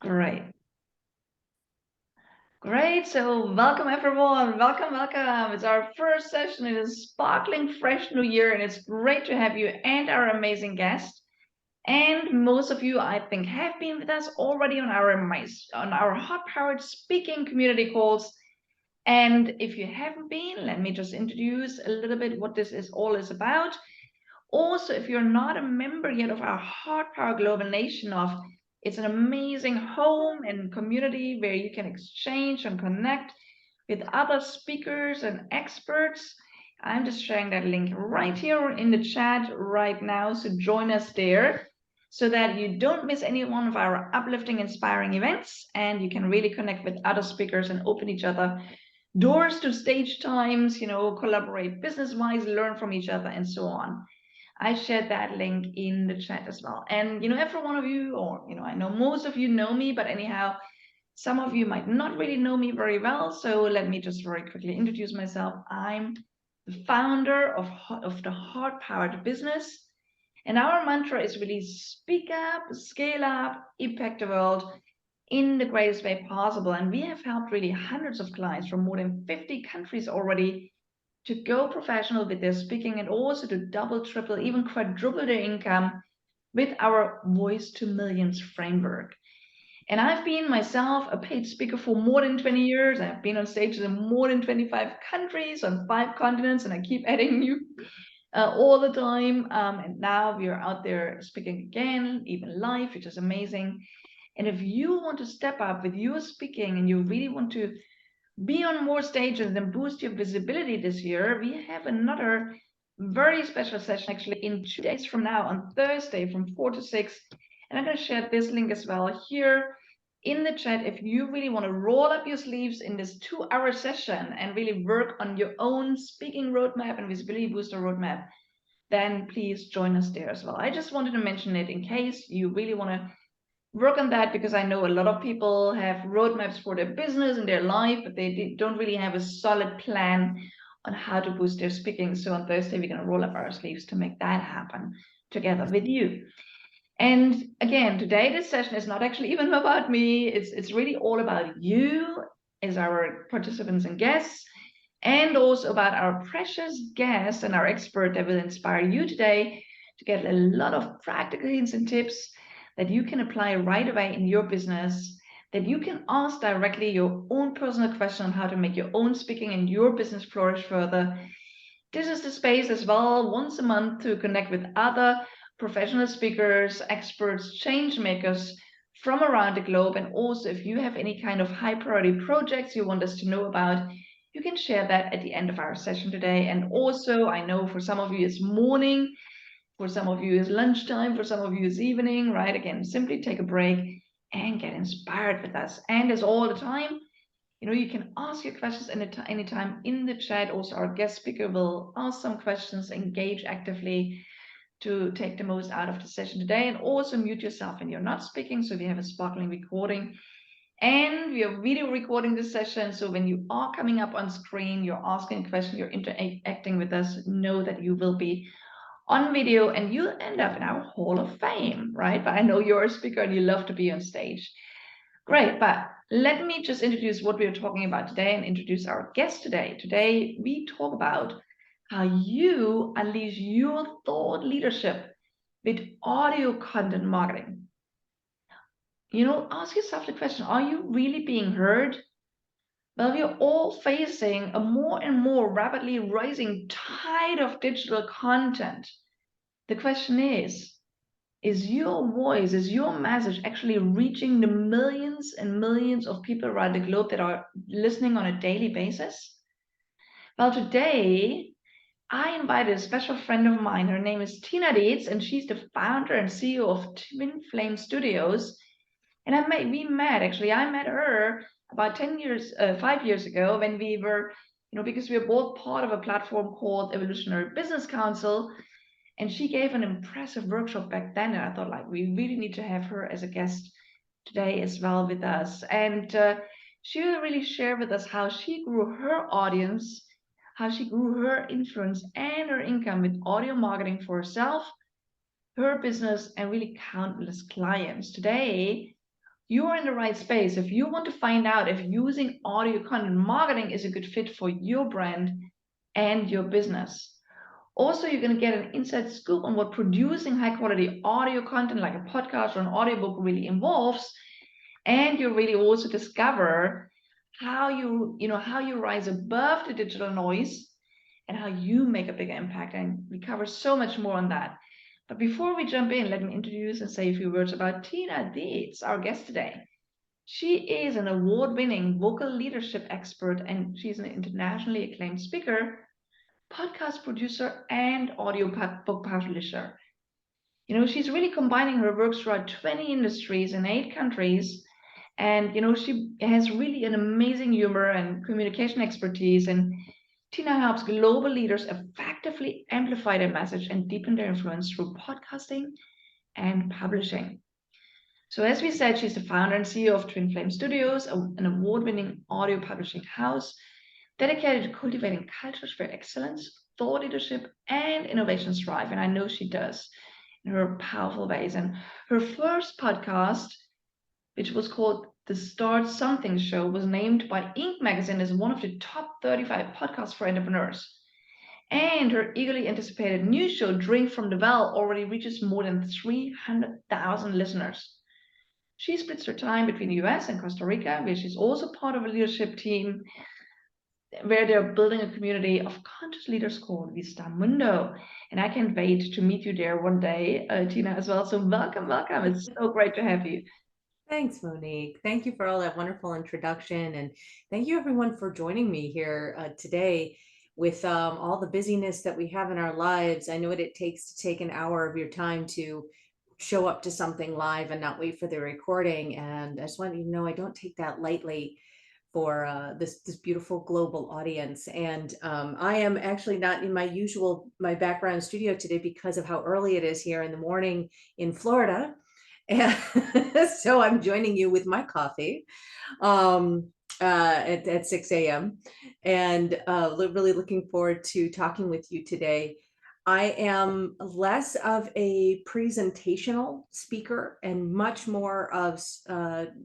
Great. Great. So welcome everyone. Welcome. It's our first session. It is sparkling fresh new year, and it's great to have you and our amazing guest. And most of you, I think, have been with us already on our HeartPowered Speaking community calls. And if you haven't been, let me just introduce a little bit what this is all is about. Also, if you're not a member yet of our HeartPower Global Nation it's an amazing home and community where you can exchange and connect with other speakers and experts. I'm just sharing that link right here in the chat right now. So join us there so that you don't miss any one of our uplifting, inspiring events, and you can really connect with other speakers and open each other doors to stage times, collaborate business-wise, learn from each other, and so on. I shared that link in the chat as well. And, every one of you, or, I know most of you know me, but anyhow, some of you might not really know me very well. So let me just very quickly introduce myself. I'm the founder of the Heart-Powered Business. And our mantra is really speak up, scale up, impact the world in the greatest way possible. And we have helped really hundreds of clients from more than 50 countries already to go professional with their speaking, and also to double, triple, even quadruple their income with our Voice to Millions framework. And I've been myself a paid speaker for more than 20 years. I've been on stages in more than 25 countries on 5 continents, and I keep adding new all the time. And now we are out there speaking again, even live, which is amazing. And if you want to step up with your speaking and you really want to be on more stages and boost your visibility this year, we have another very special session actually in 2 days from now on Thursday from 4 to 6. And I'm going to share this link as well here in the chat. If you really want to roll up your sleeves in this 2-hour session and really work on your own speaking roadmap and visibility booster roadmap, then please join us there as well. I just wanted to mention it in case you really want to work on that, because I know a lot of people have roadmaps for their business and their life, but they don't really have a solid plan on how to boost their speaking. So on Thursday, we're going to roll up our sleeves to make that happen together with you. And again, today, this session is not actually even about me. It's really all about you as our participants and guests, and also about our precious guest and our expert that will inspire you today to get a lot of practical hints and tips that you can apply right away in your business, that you can ask directly your own personal question on how to make your own speaking and your business flourish further. This is the space as well, once a month, to connect with other professional speakers, experts, change makers from around the globe. And also, if you have any kind of high priority projects you want us to know about, you can share that at the end of our session today. And also, I know for some of you it's morning, for some of you is lunchtime, for some of you is evening, right? Again, simply take a break and get inspired with us. And as all the time, you can ask your questions anytime in the chat. Also, our guest speaker will ask some questions, engage actively to take the most out of the session today. And also mute yourself when you're not speaking, so we have a sparkling recording. And we are video recording this session, so when you are coming up on screen, you're asking a question, you're interacting with us, know that you will be on video and you'll end up in our Hall of Fame, right? But I know you're a speaker and you love to be on stage. Great, but let me just introduce what we're talking about today and introduce our guest today. Today, we talk about how you unleash your thought leadership with audio content marketing. Ask yourself the question, are you really being heard? Well, we're all facing a more and more rapidly rising tide of digital content. The question is your voice, is your message actually reaching the millions and millions of people around the globe that are listening on a daily basis? Well, today, I invited a special friend of mine. Her name is Tina Dietz, and she's the founder and CEO of Twin Flame Studios. And I met her about 5 years ago, when we were, because we were both part of a platform called Evolutionary Business Council. And she gave an impressive workshop back then. And I thought, we really need to have her as a guest today as well with us. And she will really share with us how she grew her audience, how she grew her influence and her income with audio marketing for herself, her business, and really countless clients. Today, you're in the right space. If you want to find out if using audio content marketing is a good fit for your brand and your business. Also, you're going to get an inside scoop on what producing high quality audio content like a podcast or an audiobook really involves. And you really also discover how you rise above the digital noise and how you make a bigger impact. And we cover so much more on that. But before we jump in, let me introduce and say a few words about Tina Dietz, our guest today. She is an award-winning vocal leadership expert, and she's an internationally acclaimed speaker, podcast producer, and book publisher. She's really combining her works throughout 20 industries in 8 countries. And, she has really an amazing humor and communication expertise. And Tina helps global leaders effectively amplify their message and deepen their influence through podcasting and publishing. So as we said, she's the founder and CEO of Twin Flame Studios, an award-winning audio publishing house dedicated to cultivating cultures where excellence, thought leadership, and innovation thrive. And I know she does in her powerful ways. And her first podcast, which was called The Start Something Show, was named by Inc. magazine as one of the top 35 podcasts for entrepreneurs. And her eagerly anticipated new show, Drink from the Well, already reaches more than 300,000 listeners. She splits her time between the US and Costa Rica, where she's also part of a leadership team where they're building a community of conscious leaders called Vista Mundo. And I can't wait to meet you there one day, Tina, as well. So welcome. It's so great to have you. Thanks, Monique. Thank you for all that wonderful introduction. And thank you, everyone, for joining me here today with all the busyness that we have in our lives. I know what it takes to take an hour of your time to show up to something live and not wait for the recording. And I just want you to know I don't take that lightly for this beautiful global audience. And I am actually not in my background studio today because of how early it is here in the morning in Florida. And so I'm joining you with my coffee at 6 a.m. and really looking forward to talking with you today. I am less of a presentational speaker and much more of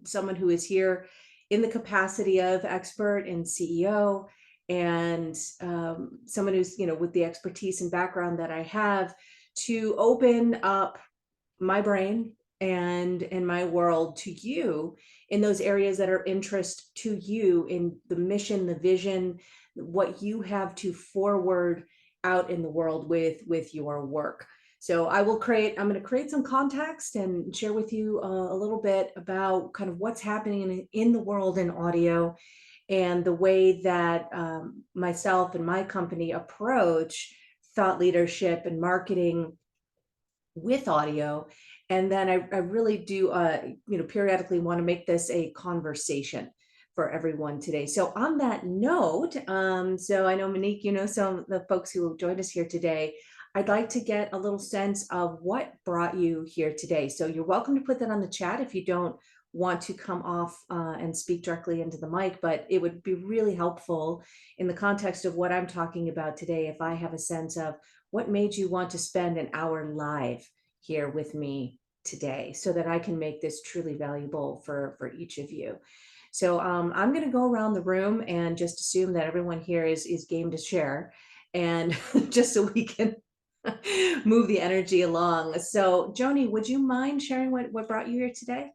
someone who is here in the capacity of expert and CEO, and someone who's, with the expertise and background that I have, to open up my brain and my world to you in those areas that are interest to you, in the mission, the vision, what you have to forward out in the world with your work. So I'm going to create some context and share with you a little bit about kind of what's happening in the world in audio and the way that myself and my company approach thought leadership and marketing with audio. And then I really do, periodically want to make this a conversation for everyone today. So on that note, so I know Monique, some of the folks who joined us here today, I'd like to get a little sense of what brought you here today. So you're welcome to put that on the chat if you don't want to come off and speak directly into the mic, but it would be really helpful in the context of what I'm talking about today if I have a sense of what made you want to spend an hour live here with me today so that I can make this truly valuable for each of you. So I'm going to go around the room and just assume that everyone here is game to share, and just so we can move the energy along. So Joni, would you mind sharing what brought you here today?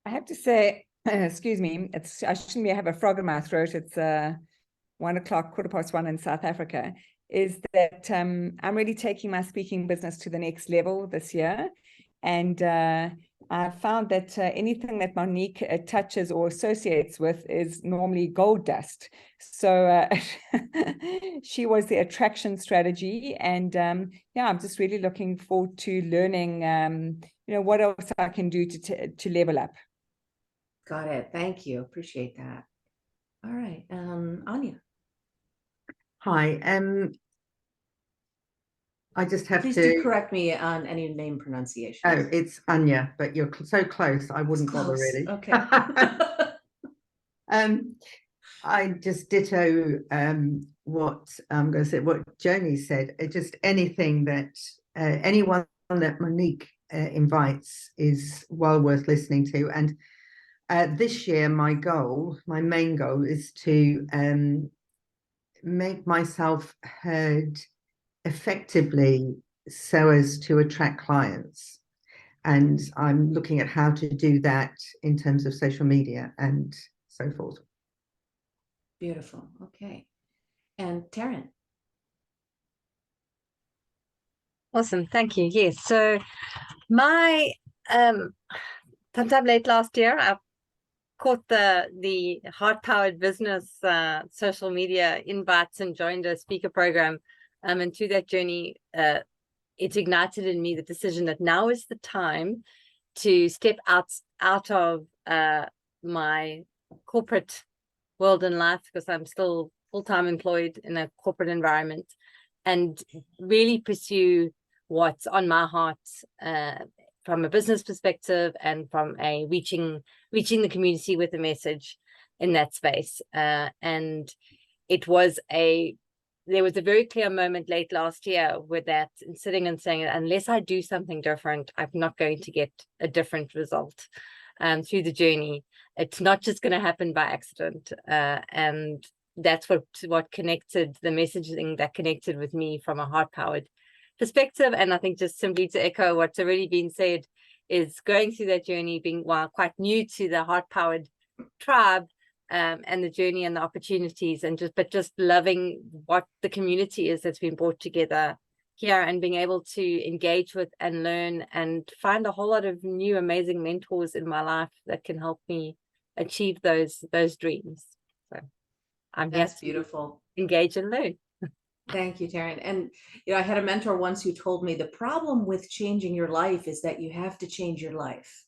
I have to say, excuse me, I shouldn't have a frog in my throat. It's 1 o'clock, 1:15 in South Africa. Is that I'm really taking my speaking business to the next level this year. And I found that anything that Monique touches or associates with is normally gold dust. So she was the attraction strategy. And I'm just really looking forward to learning, what else I can do to level up. Got it. Thank you. Appreciate that. All right. Anya. Hi. I just have Please to do correct me on any name pronunciation. Oh, it's Anya, but you're so close. I wouldn't bother really. Okay. I just ditto what Joni said. Just anything that anyone that Monique invites is well worth listening to. And this year, my main goal is to make myself heard effectively so as to attract clients. And I'm looking at how to do that in terms of social media and so forth. Beautiful. Okay. And Taryn. Awesome. Thank you. Yes. So my sometime late last year, I caught the HeartPowered Business social media invites and joined a speaker program. And through that journey, it ignited in me the decision that now is the time to step out of my corporate world and life, because I'm still full-time employed in a corporate environment, and really pursue what's on my heart from a business perspective and from a reaching the community with a message in that space. And there was a very clear moment late last year with that, and sitting and saying, unless I do something different, I'm not going to get a different result through the journey. It's not just going to happen by accident. And that's what connected, the messaging that connected with me from a heart-powered perspective. And I think, just simply to echo what's already been said, is going through that journey, being quite new to the heart-powered tribe, and the journey and the opportunities, and just loving what the community is that's been brought together here, and being able to engage with and learn and find a whole lot of new amazing mentors in my life that can help me achieve those dreams. So I'm here That's beautiful. Engage and learn. Thank you, Taryn. And I had a mentor once who told me the problem with changing your life is that you have to change your life.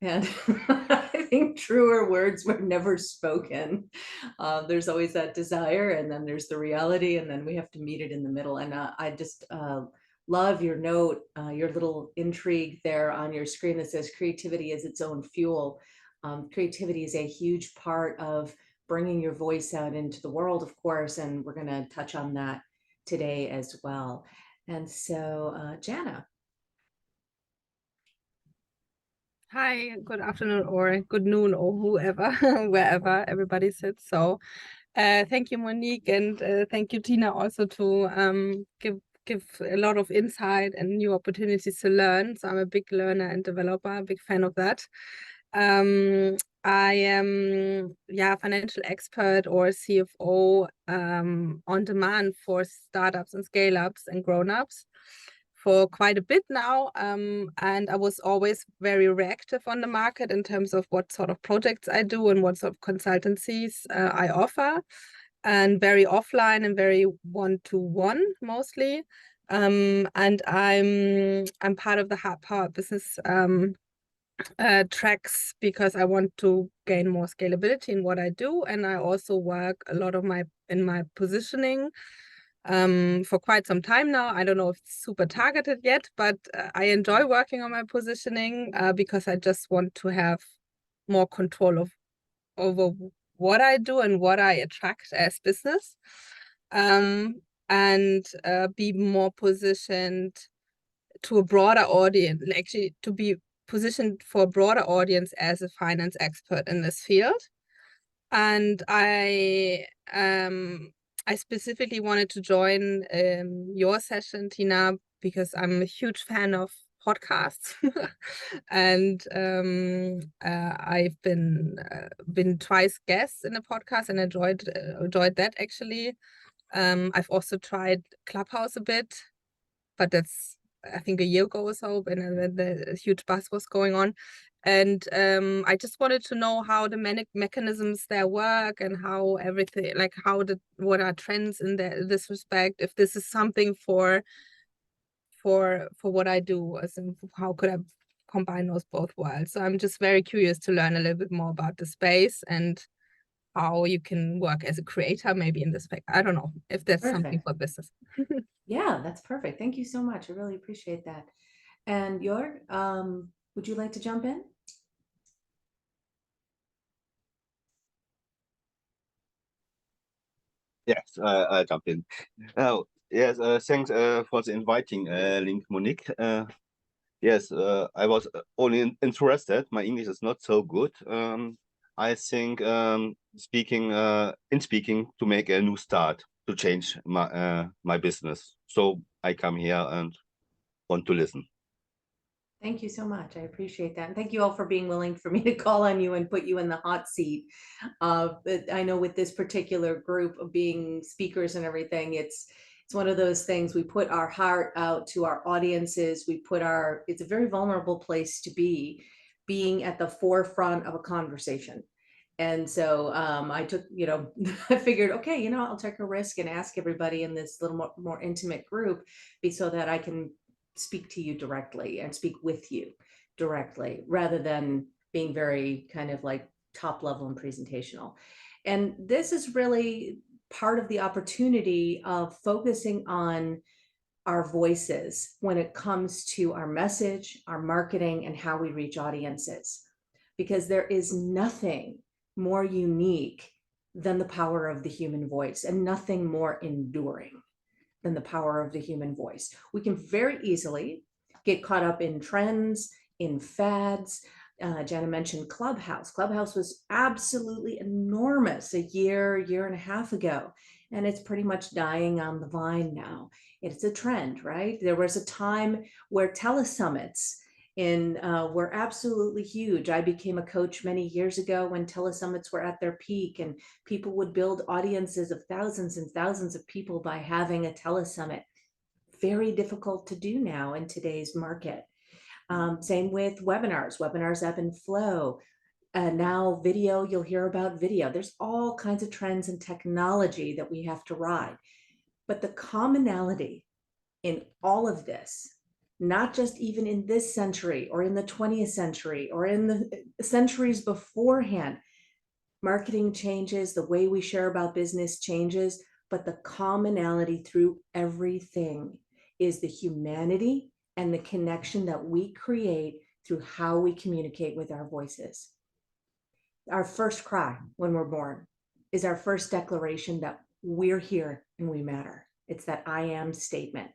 And I think truer words were never spoken. There's always that desire, and then there's the reality, and then we have to meet it in the middle. And I just love your note, your little intrigue there on your screen that says creativity is its own fuel. Creativity is a huge part of bringing your voice out into the world, of course, and we're going to touch on that today as well. And so, Jana. Hi, good afternoon or good noon or whoever, wherever everybody sits. So thank you, Monique, and thank you, Tina, also to give a lot of insight and new opportunities to learn. So I'm a big learner and developer, a big fan of that. I am financial expert or CFO on demand for startups and scale-ups and grown-ups for quite a bit now, and I was always very reactive on the market in terms of what sort of projects I do and what sort of consultancies I offer, and very offline and very one-to-one mostly. And I'm part of the HeartPowered Business tracks because I want to gain more scalability in what I do, and I also work a lot of in my positioning for quite some time now. I don't know if it's super targeted yet, but I enjoy working on my positioning because I just want to have more control over what I do and what I attract as business, and be more positioned to a broader audience, actually to be positioned for a broader audience as a finance expert in this field. And I specifically wanted to join your session, Tina, because I'm a huge fan of podcasts, and I've been twice guest in a podcast and enjoyed that actually. I've also tried Clubhouse a bit, but that's I think a year ago or so, when the huge buzz was going on. And I just wanted to know how the mechanisms there work, and how everything, like what are trends in this respect, if this is something for what I do, as in how could I combine those both worlds. So I'm just very curious to learn a little bit more about the space and how you can work as a creator maybe in this space. I don't know if that's something for business. Yeah, that's perfect. Thank you so much. I really appreciate that. And Jörg, would you like to jump in? Yes, I jump in. Yes, thanks for the inviting link, Monique. Yes, I was only interested. My English is not so good. I think speaking to make a new start to change my business. So I come here and want to listen. Thank you so much. I appreciate that. And thank you all for being willing for me to call on you and put you in the hot seat. But I know with this particular group of being speakers and everything, it's one of those things. We put our heart out to our audiences. It's a very vulnerable place to be, being at the forefront of a conversation. And so I took, I figured, okay, I'll take a risk and ask everybody in this little more intimate group, so that I can speak to you directly and speak with you directly, rather than being very kind of like top level and presentational. And this is really part of the opportunity of focusing on our voices when it comes to our message, our marketing, and how we reach audiences, because there is nothing more unique than the power of the human voice, and nothing more enduring than the power of the human voice. We can very easily get caught up in trends, in fads. Jenna mentioned Clubhouse. Clubhouse was absolutely enormous a year and a half ago, and it's pretty much dying on the vine now. It's a trend, right? There was a time where telesummits were absolutely huge. I became a coach many years ago when telesummits were at their peak, and people would build audiences of thousands and thousands of people by having a telesummit. Very difficult to do now in today's market. Same with webinars. Webinars ebb and flow. Now video, you'll hear about video. There's all kinds of trends and technology that we have to ride. But the commonality in all of this, not just even in this century or in the 20th century or in the centuries beforehand, marketing changes, the way we share about business changes, but the commonality through everything is the humanity and the connection that we create through how we communicate with our voices. Our first cry when we're born is our first declaration that we're here and we matter. It's that I am statement.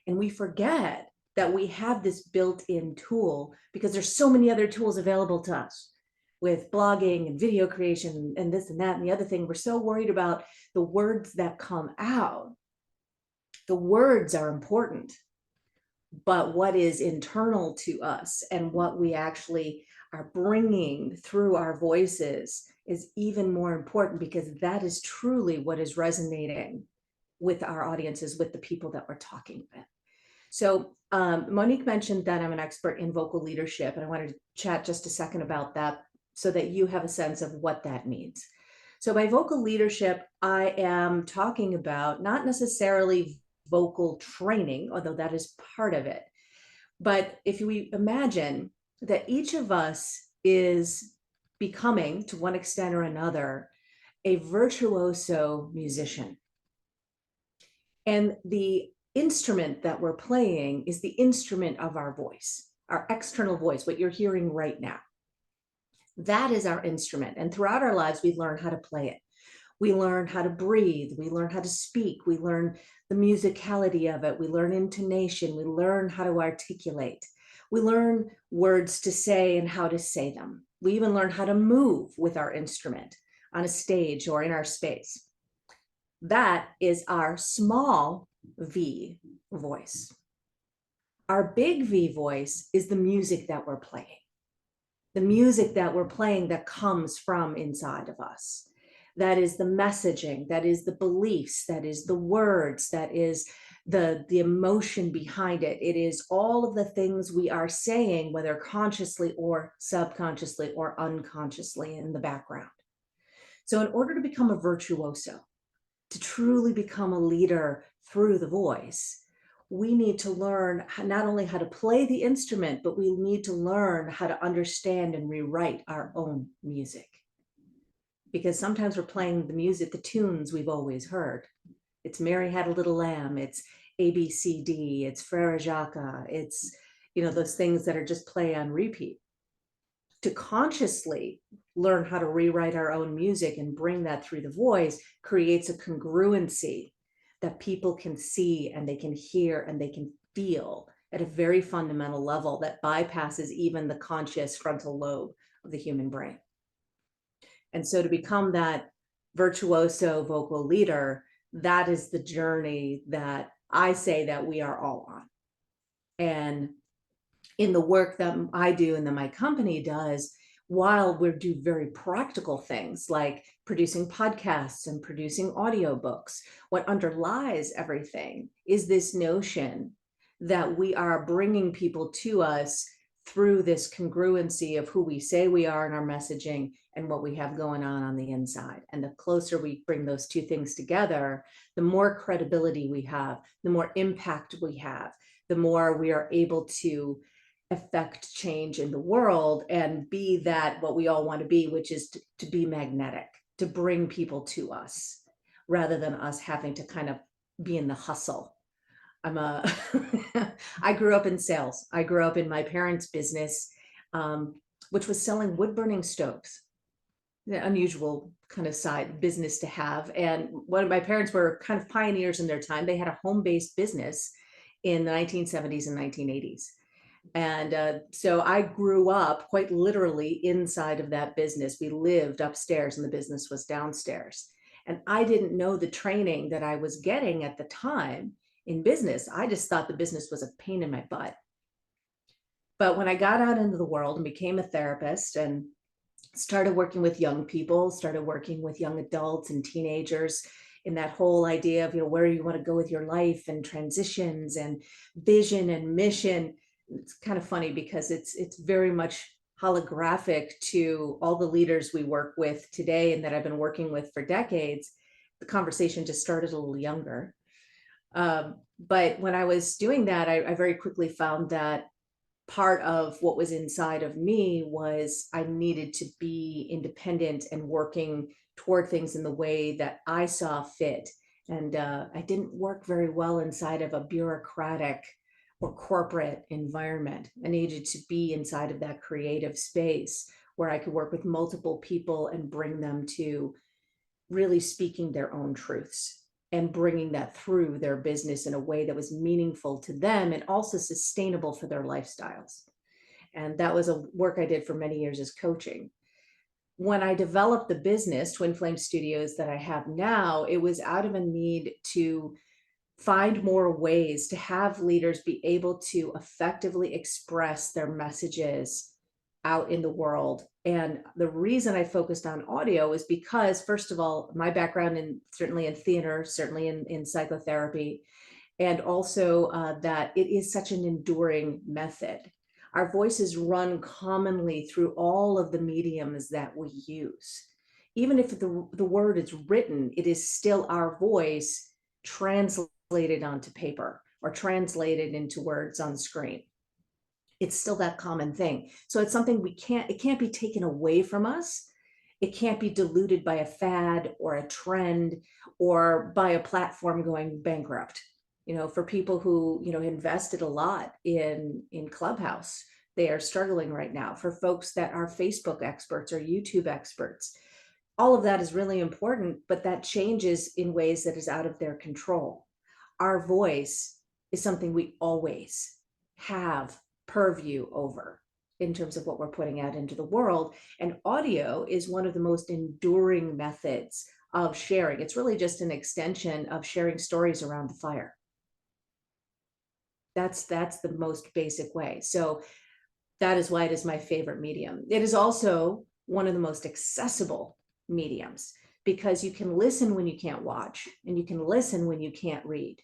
And we forget that we have this built-in tool because there's so many other tools available to us with blogging and video creation and this and that and the other thing. We're so worried about the words that come out. The words are important, but what is internal to us and what we actually are bringing through our voices is even more important, because that is truly what is resonating with our audiences, with the people that we're talking with. So Monique mentioned that I'm an expert in vocal leadership, and I wanted to chat just a second about that so that you have a sense of what that means. So by vocal leadership, I am talking about not necessarily vocal training, although that is part of it. But if we imagine that each of us is becoming, to one extent or another, a virtuoso musician, and the instrument that we're playing is the instrument of our voice, our external voice, what you're hearing right now. That is our instrument. And throughout our lives, we learn how to play it. We learn how to breathe. We learn how to speak. We learn the musicality of it. We learn intonation. We learn how to articulate. We learn words to say and how to say them. We even learn how to move with our instrument on a stage or in our space. That is our small V voice. Our big V voice is the music that we're playing. The music that we're playing that comes from inside of us. That is the messaging, that is the beliefs, that is the words, that is the emotion behind it. It is all of the things we are saying, whether consciously or subconsciously or unconsciously in the background. So in order to become a virtuoso, to truly become a leader through the voice, we need to learn not only how to play the instrument, but we need to learn how to understand and rewrite our own music. Because sometimes we're playing the music, the tunes we've always heard. It's Mary Had a Little Lamb, it's ABCD, it's Frere Jacques, it's, those things that are just play on repeat. To consciously learn how to rewrite our own music and bring that through the voice creates a congruency that people can see and they can hear and they can feel at a very fundamental level that bypasses even the conscious frontal lobe of the human brain. And so to become that virtuoso vocal leader, that is the journey that I say that we are all on. And in the work that I do and that my company does, while we do very practical things like producing podcasts and producing audiobooks, what underlies everything is this notion that we are bringing people to us through this congruency of who we say we are in our messaging and what we have going on the inside. And the closer we bring those two things together, the more credibility we have, the more impact we have, the more we are able to affect change in the world and be that what we all want to be, which is to be magnetic, to bring people to us rather than us having to kind of be in the hustle. I grew up in sales. I grew up in my parents' business, which was selling wood burning stoves. The unusual kind of side business to have. And one of my parents were kind of pioneers in their time. They had a home-based business in the 1970s and 1980s. And so I grew up quite literally inside of that business. We lived upstairs and the business was downstairs. And I didn't know the training that I was getting at the time in business. I just thought the business was a pain in my butt. But when I got out into the world and became a therapist and started working with young people, started working with young adults and teenagers in that whole idea of, where you want to go with your life and transitions and vision and mission. It's kind of funny because it's very much holographic to all the leaders we work with today and that I've been working with for decades. The conversation just started a little younger. But when I was doing that, I very quickly found that part of what was inside of me was I needed to be independent and working toward things in the way that I saw fit. And I didn't work very well inside of a bureaucratic or corporate environment. I needed to be inside of that creative space where I could work with multiple people and bring them to really speaking their own truths and bringing that through their business in a way that was meaningful to them and also sustainable for their lifestyles. And that was a work I did for many years as coaching. When I developed the business, Twin Flame Studios, that I have now, it was out of a need to find more ways to have leaders be able to effectively express their messages out in the world. And the reason I focused on audio is because, first of all, my background certainly in theater, certainly in psychotherapy, and also that it is such an enduring method. Our voices run commonly through all of the mediums that we use. Even if the word is written, it is still our voice translated onto paper or translated into words on screen. It's still that common thing. So it's something it can't be taken away from us. It can't be diluted by a fad or a trend or by a platform going bankrupt. For people who, invested a lot in Clubhouse, they are struggling right now. For folks that are Facebook experts or YouTube experts, all of that is really important, but that changes in ways that is out of their control. Our voice is something we always have purview over in terms of what we're putting out into the world. And audio is one of the most enduring methods of sharing. It's really just an extension of sharing stories around the fire. That's the most basic way. So that is why it is my favorite medium. It is also one of the most accessible mediums because you can listen when you can't watch and you can listen when you can't read.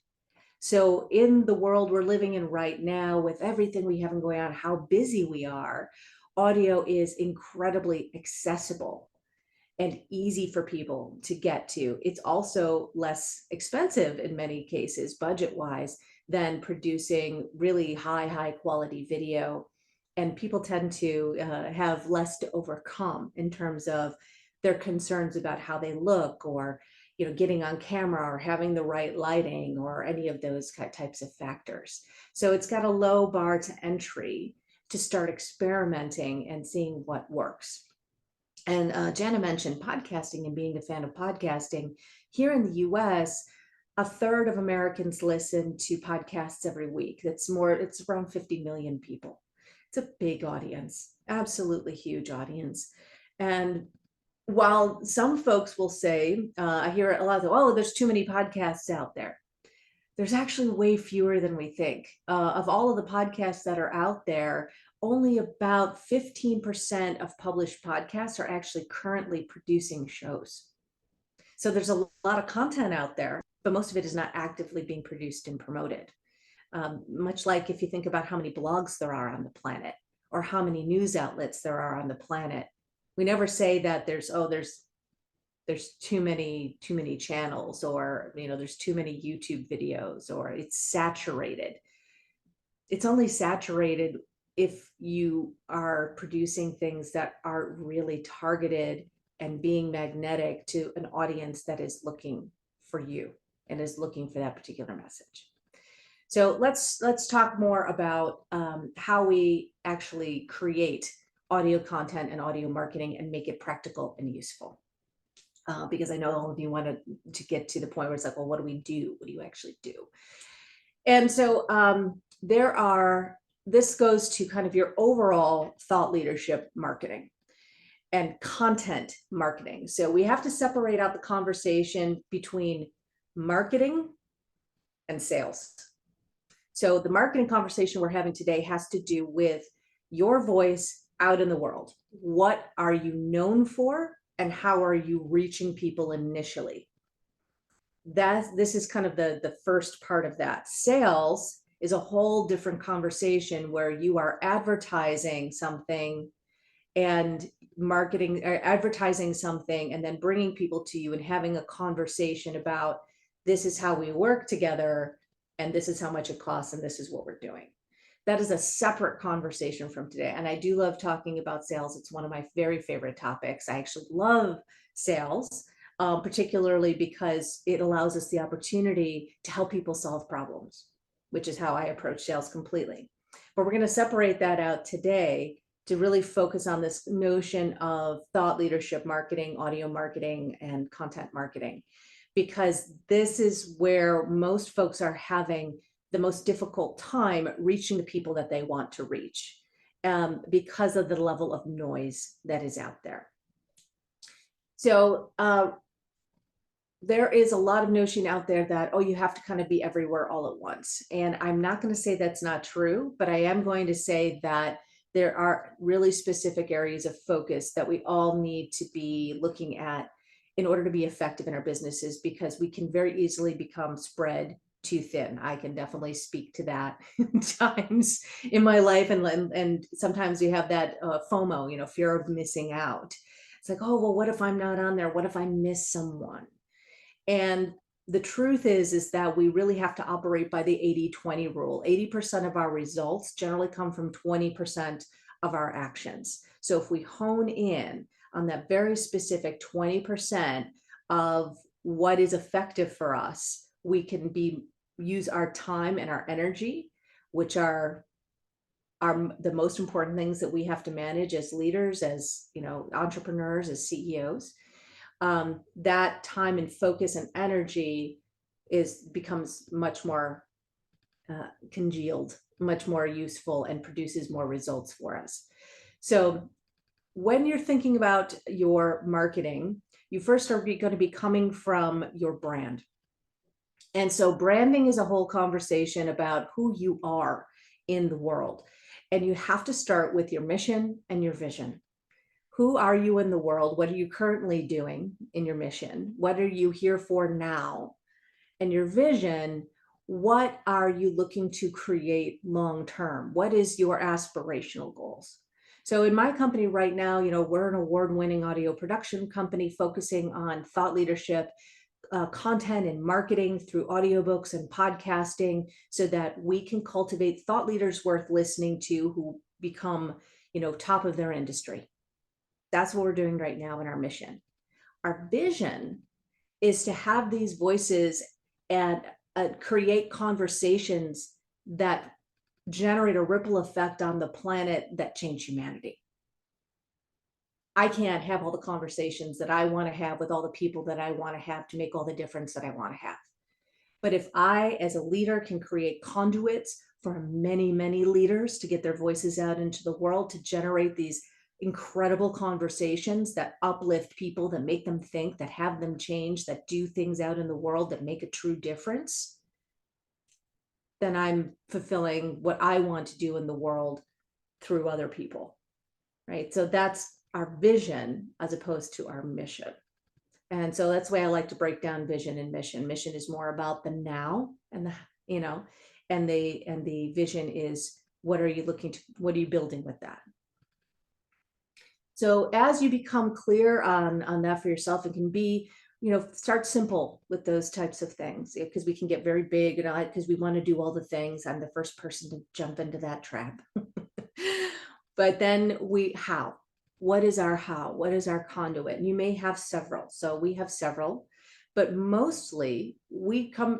So in the world we're living in right now, with everything we have going on, how busy we are, audio is incredibly accessible and easy for people to get to. It's also less expensive in many cases, budget-wise, than producing really high quality video. And people tend to have less to overcome in terms of their concerns about how they look or getting on camera or having the right lighting or any of those types of factors. So it's got a low bar to entry to start experimenting and seeing what works. And Jana mentioned podcasting and being a fan of podcasting. Here in the US, a third of Americans listen to podcasts every week. It's around 50 million people. It's a big audience, absolutely huge audience. And while some folks will say, I hear a lot of, oh, there's too many podcasts out there. There's actually way fewer than we think. Of all of the podcasts that are out there, only about 15% of published podcasts are actually currently producing shows. So there's a lot of content out there, but most of it is not actively being produced and promoted. Much like if you think about how many blogs there are on the planet, or how many news outlets there are on the planet. We never say that there's too many channels, or there's too many YouTube videos, or it's saturated. It's only saturated if you are producing things that are really targeted and being magnetic to an audience that is looking for you and is looking for that particular message. So let's talk more about how we actually create audio content and audio marketing and make it practical and useful. Because I know all of you wanted to get to the point where it's like, well, what do we do? What do you actually do? And so this goes to kind of your overall thought leadership marketing and content marketing. So we have to separate out the conversation between marketing and sales. So the marketing conversation we're having today has to do with your voice out in the world. What are you known for, and how are you reaching people initially? This is kind of the first part of that. Sales is a whole different conversation where you are advertising something and marketing, or advertising something and then bringing people to you and having a conversation about, this is how we work together, and this is how much it costs, and this is what we're doing. That is a separate conversation from today. And I do love talking about sales. It's one of my very favorite topics. I actually love sales, particularly because it allows us the opportunity to help people solve problems, which is how I approach sales completely. But we're going to separate that out today to really focus on this notion of thought leadership marketing, audio marketing, and content marketing, because this is where most folks are having the most difficult time reaching the people that they want to reach, because of the level of noise that is out there. So there is a lot of notion out there that, oh, you have to kind of be everywhere all at once. And I'm not going to say that's not true, but I am going to say that there are really specific areas of focus that we all need to be looking at in order to be effective in our businesses, because we can very easily become spread too thin. I can definitely speak to that times in my life. And sometimes you have that FOMO, fear of missing out. It's like, oh, well, what if I'm not on there? What if I miss someone? And the truth is that we really have to operate by the 80-20 rule. 80% of our results generally come from 20% of our actions. So if we hone in on that very specific 20% of what is effective for us, we can use our time and our energy, which are the most important things that we have to manage as leaders, as entrepreneurs, as CEOs. That time and focus and energy becomes much more congealed, much more useful, and produces more results for us. So when you're thinking about your marketing, you first are going to be coming from your brand. And so branding is a whole conversation about who you are in the world. And you have to start with your mission and your vision. Who are you in the world? What are you currently doing in your mission? What are you here for now? And your vision, what are you looking to create long term? What is your aspirational goals? So in my company right now, we're an award-winning audio production company focusing on thought leadership, content and marketing through audiobooks and podcasting, so that we can cultivate thought leaders worth listening to who become, top of their industry. That's what we're doing right now in our mission. Our vision is to have these voices and create conversations that generate a ripple effect on the planet that change humanity. I can't have all the conversations that I want to have with all the people that I want to have to make all the difference that I want to have. But if I, as a leader, can create conduits for many, many leaders to get their voices out into the world, to generate these incredible conversations that uplift people, that make them think, that have them change, that do things out in the world that make a true difference, then I'm fulfilling what I want to do in the world through other people, right? So that's our vision as opposed to our mission. And so that's why I like to break down vision and mission. Mission is more about the now, and the, you know, and the vision is, what are you building with that? So as you become clear on that for yourself, it can be, start simple with those types of things, because we can get very big, because we want to do all the things. I'm the first person to jump into that trap. But then how? What is our how? What is our conduit? And you may have several. So we have several, but mostly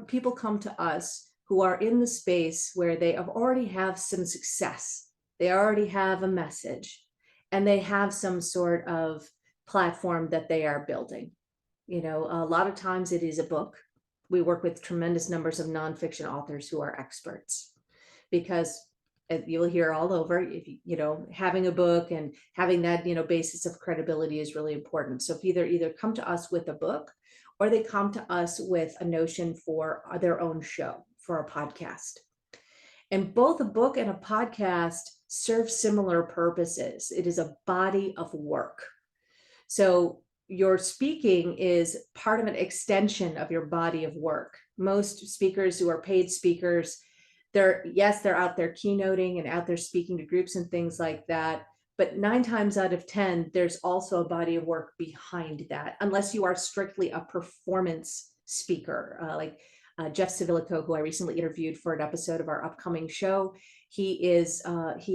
people come to us who are in the space where they already have some success. They already have a message, and they have some sort of platform that they are building. A lot of times it is a book. We work with tremendous numbers of nonfiction authors who are experts, because you'll hear all over, having a book and having that, basis of credibility is really important. So if either come to us with a book, or they come to us with a notion for their own show, for a podcast. And both a book and a podcast serve similar purposes. It is a body of work. So your speaking is part of an extension of your body of work. Most speakers who are paid speakers, they're out there keynoting and out there speaking to groups and things like that. But 9 times out of 10, there's also a body of work behind that, unless you are strictly a performance speaker, like Jeff Civilico, who I recently interviewed for an episode of our upcoming show. He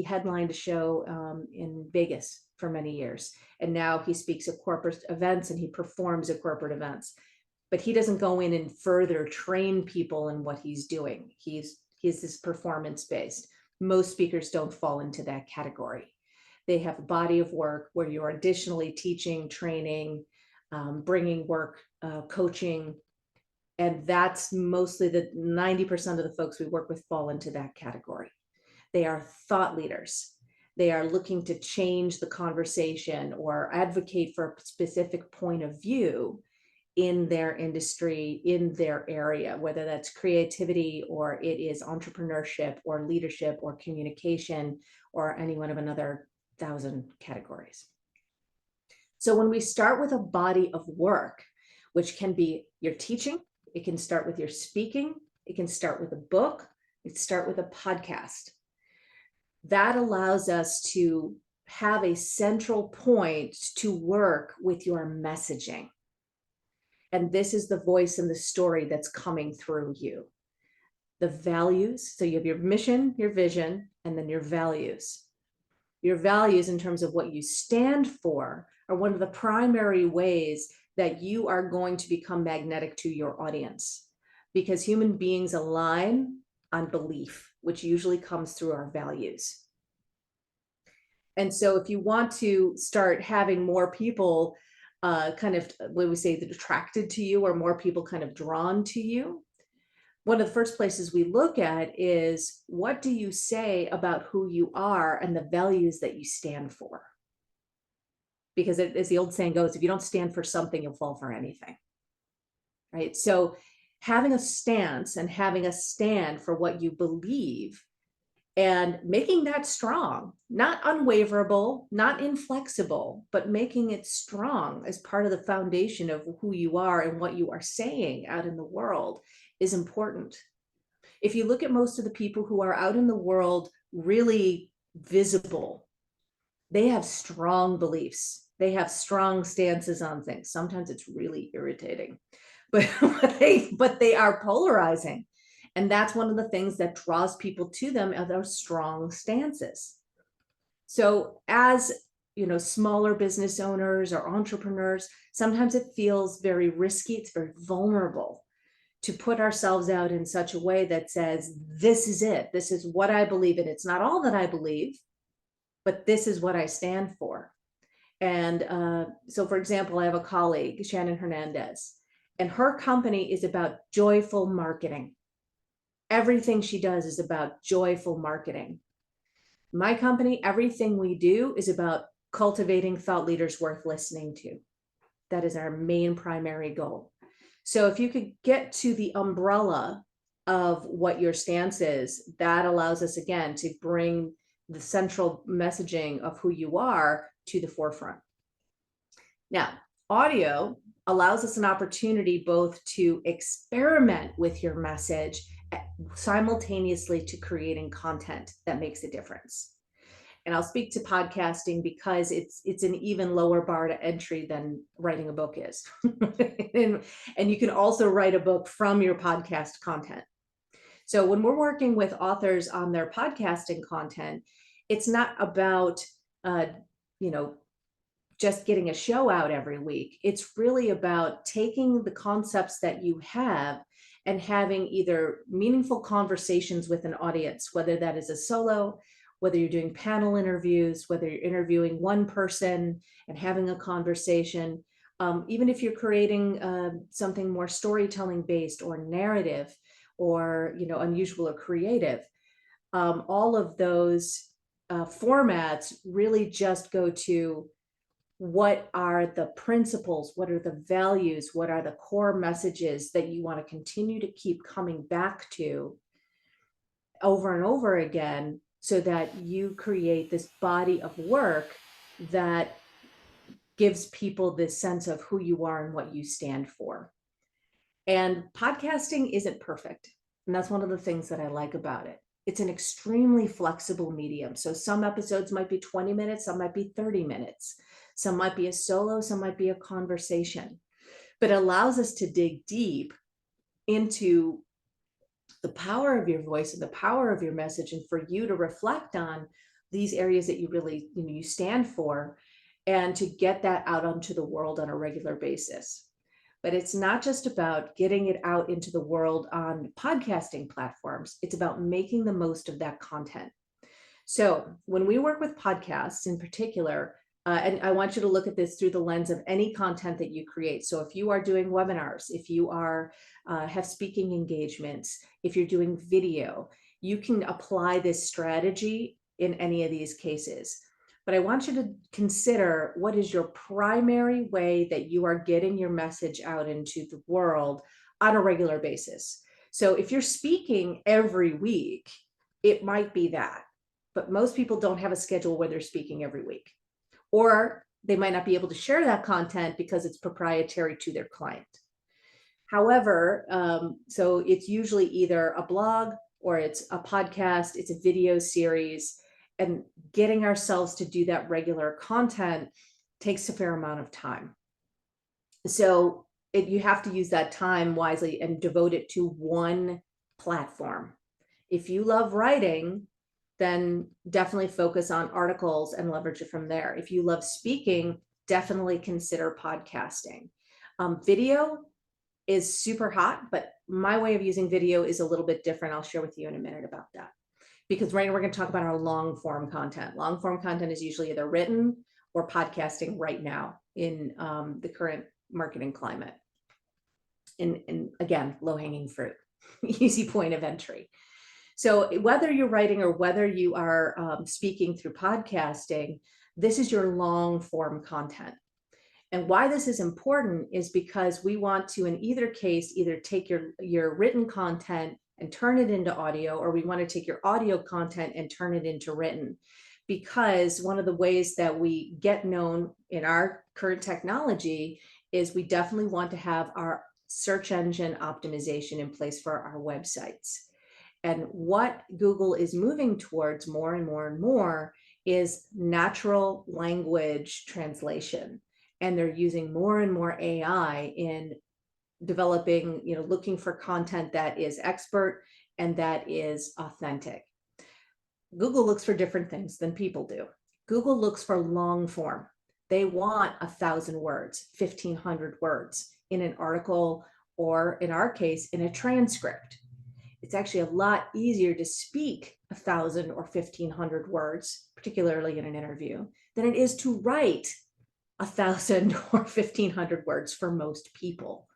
headlined a show in Vegas for many years, and now he speaks at corporate events and he performs at corporate events. But he doesn't go in and further train people in what he's doing. He's this performance based. Most speakers don't fall into that category. They have a body of work where you're additionally teaching, training, bringing work, coaching. And that's mostly the 90% of the folks we work with fall into that category. They are thought leaders. They are looking to change the conversation or advocate for a specific point of view in their industry, in their area, whether that's creativity or it is entrepreneurship or leadership or communication or any one of another 1,000 categories. So when we start with a body of work, which can be your teaching, it can start with your speaking, it can start with a book, it can start with a podcast. That allows us to have a central point to work with your messaging. And this is the voice and the story that's coming through you. The values, so you have your mission, your vision, and then your values. Your values, in terms of what you stand for, are one of the primary ways that you are going to become magnetic to your audience, because human beings align on belief, which usually comes through our values. And so if you want to start having more people kind of, when we say that attracted to you, or more people kind of drawn to you, one of the first places we look at is, what do you say about who you are and the values that you stand for? Because as the old saying goes, if you don't stand for something, you'll fall for anything, right? So having a stance and having a stand for what you believe and making that strong, not unwaverable, not inflexible, but making it strong as part of the foundation of who you are and what you are saying out in the world is important. If you look at most of the people who are out in the world really visible, they have strong beliefs. They have strong stances on things. Sometimes it's really irritating, but they are polarizing. And that's one of the things that draws people to them, are those strong stances. So as smaller business owners or entrepreneurs, sometimes it feels very risky. It's very vulnerable to put ourselves out in such a way that says, this is it. This is what I believe in. It's not all that I believe, but this is what I stand for. And so, for example, I have a colleague, Shannon Hernandez, And her company is about joyful marketing. Everything she does is about joyful marketing. My company, everything we do is about cultivating thought leaders worth listening to. That is our main primary goal. So if you could get to the umbrella of what your stance is, that allows us again to bring the central messaging of who you are to the forefront. Now, audio allows us an opportunity both to experiment with your message simultaneously to creating content that makes a difference. And I'll speak to podcasting because it's an even lower bar to entry than writing a book is. and you can also write a book from your podcast content. So when we're working with authors on their podcasting content, it's not about just getting a show out every week. It's really about taking the concepts that you have and having either meaningful conversations with an audience, whether that is a solo, whether you're doing panel interviews, whether you're interviewing one person and having a conversation, even if you're creating something more storytelling based or narrative or unusual or creative, all of those formats really just go to what are the principles, what are the values, what are the core messages that you want to continue to keep coming back to over and over again, so that you create this body of work that gives people this sense of who you are and what you stand for. And podcasting isn't perfect. And that's one of the things that I like about it. It's an extremely flexible medium. So some episodes might be 20 minutes, some might be 30 minutes. Some might be a solo, some might be a conversation. But it allows us to dig deep into the power of your voice and the power of your message, and for you to reflect on these areas that you really you stand for, and to get that out onto the world on a regular basis. But it's not just about getting it out into the world on podcasting platforms. It's about making the most of that content. So when we work with podcasts in particular, and I want you to look at this through the lens of any content that you create. So if you are doing webinars, if you are have speaking engagements, if you're doing video, you can apply this strategy in any of these cases. But I want you to consider, what is your primary way that you are getting your message out into the world on a regular basis? So if you're speaking every week, it might be that, but most people don't have a schedule where they're speaking every week. Or they might not be able to share that content because it's proprietary to their client. However, so it's usually either a blog or it's a podcast, it's a video series, and getting ourselves to do that regular content takes a fair amount of time. So you have to use that time wisely and devote it to one platform. If you love writing, then definitely focus on articles and leverage it from there. If you love speaking, definitely consider podcasting. Video is super hot, but my way of using video is a little bit different. I'll share with you in a minute about that. Because right now we're going to talk about our long form content. Long form content is usually either written or podcasting right now in the current marketing climate. And again, low hanging fruit, easy point of entry. So whether you're writing or whether you are speaking through podcasting, this is your long form content. And why this is important is because we want to, in either case, either take your written content and turn it into audio, or we want to take your audio content and turn it into written. Because one of the ways that we get known in our current technology is we definitely want to have our search engine optimization in place for our websites. And what Google is moving towards more and more and more is natural language translation. And they're using more and more AI in developing, looking for content that is expert and that is authentic. Google looks for different things than people do. Google looks for long form. They want 1,000 words, 1,500 words in an article, or in our case, in a transcript. It's actually a lot easier to speak 1,000 or 1,500 words, particularly in an interview, than it is to write 1,000 or 1,500 words for most people.